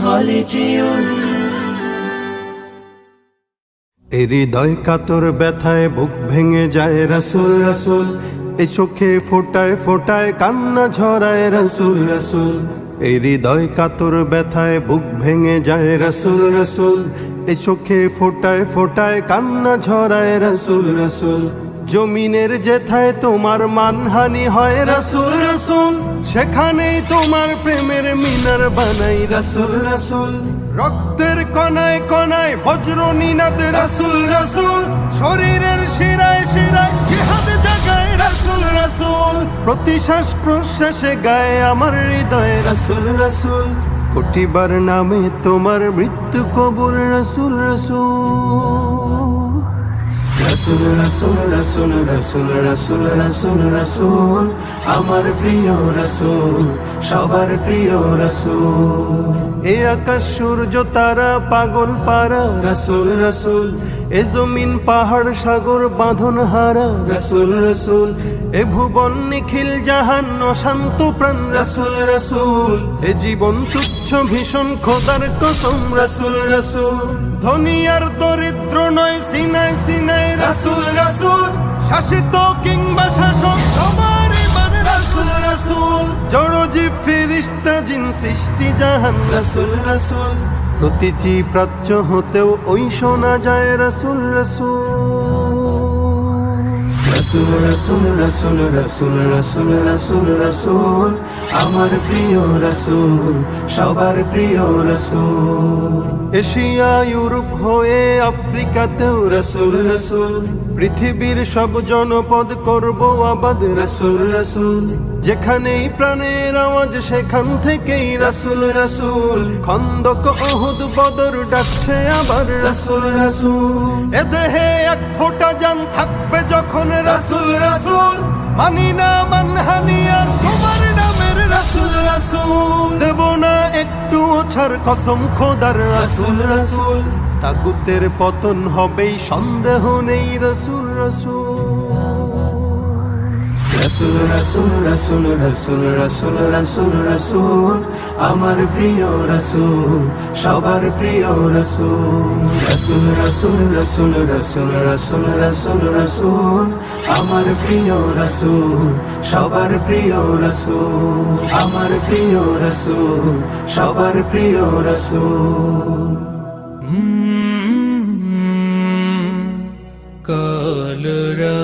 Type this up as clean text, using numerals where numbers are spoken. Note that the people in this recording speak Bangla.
কলেজিয়ন। এ হৃদয় কাতর ব্যথায় বুক ভেঙে যায় রাসূল রাসূল, এ চোখে ফোটায় ফোটায় কান্না ঝরায় রাসূল রাসূল। এই হৃদয় কাতর ব্যথায় বুক ভেঙে যায় রাসূল রাসূল, এ চোখে ফোটায় ফোটায় কান্না ঝরায় রাসূল রাসূল। জমিনের যেথায় তোমার মানহানি হয় রাসূল রাসূল, সেখানেই তোমার প্রেমের মিনার বানাই রাসূল রাসূল। রক্তের কণায় কণায় বজ্র নিনাদ রাসূল রাসূল, শরীরের শিরায় শিরায় জিহাদ জাগায় রাসূল রাসূল। প্রতি শ্বাস প্রশ্বাসে গায়ে আমার হৃদয় রাসূল রাসূল, কোটিবার নামে তোমার মৃত্যু কবুল রাসূল রাসূল। রাসূল রাসূল রাসূল রাসূল রাসূল রাসূল রাসূল, আমার প্রিয় রাসূল, সবার প্রিয় রাসূল। এ আকাশ সূর্য তারা পাগল পারা রাসূল রাসূল, এ জমিন পাহাড় সাগর বাঁধন হারা রাসূল রাসূল। এ ভুবন নিখিল জাহান অশান্ত প্রাণ রাসূল রাসূল, এ জীবন তুচ্ছ ভীষণ খোদার কসম রাসূল রাসূল। ধনী আর দরিদ্র নয় সিনায় সিনায় রাসূল রাসূল, শাসিত কিংবা শাসক সবার ইমান রাসূল রাসূল। জড়জীব ফেরেশতা জিন সৃষ্টি জাহান রাসূল রাসূল, প্রতিটি প্রাচ্য হতেও ওই শোনা যায় রাসূল রাসূল। রাসূল রাসূল রাসূল রাসূল রাসূল রাসূল রাসূল, আমার প্রিয় রাসূল, সবার প্রিয় রাসূল। এশিয়া ইউরোপ হয়ে আফ্রিকাতেও রাসূল রাসূল, পৃথিবীর সব জনপদ করব আবাদ রাসূল রাসূল। যেখানেই প্রাণের আওয়াজ সেখান থেকেই রাসূল রাসূল, খন্দক উহুদ বদর ডাকছে আবার রাসূল রাসূল। এ দেহে এক ফোঁটা জান থাকবে যখন রাসূল রাসূল, মানি না মানহানি আর তোমার নামের রাসূল রাসূল। দেব না একটু ছাড় কসম খোদার রাসূল রাসূল, তাগুতের পতন হবেই সন্দেহ নেই রাসূল রাসূল। রাসূল রাসূল রাসূল রাসূল রাসূল রাসূল রাসূল, আমার প্রিয় রাসূল, সবার প্রিয় রাসূল। রাসূল রাসূল রাসূল রাসূল রাসূল রাসূল রাসূল, আমার প্রিয় রাসূল, সবার প্রিয় রাসূল। আমার প্রিয় রাসূল, সবার প্রিয় রাসূল। কলরা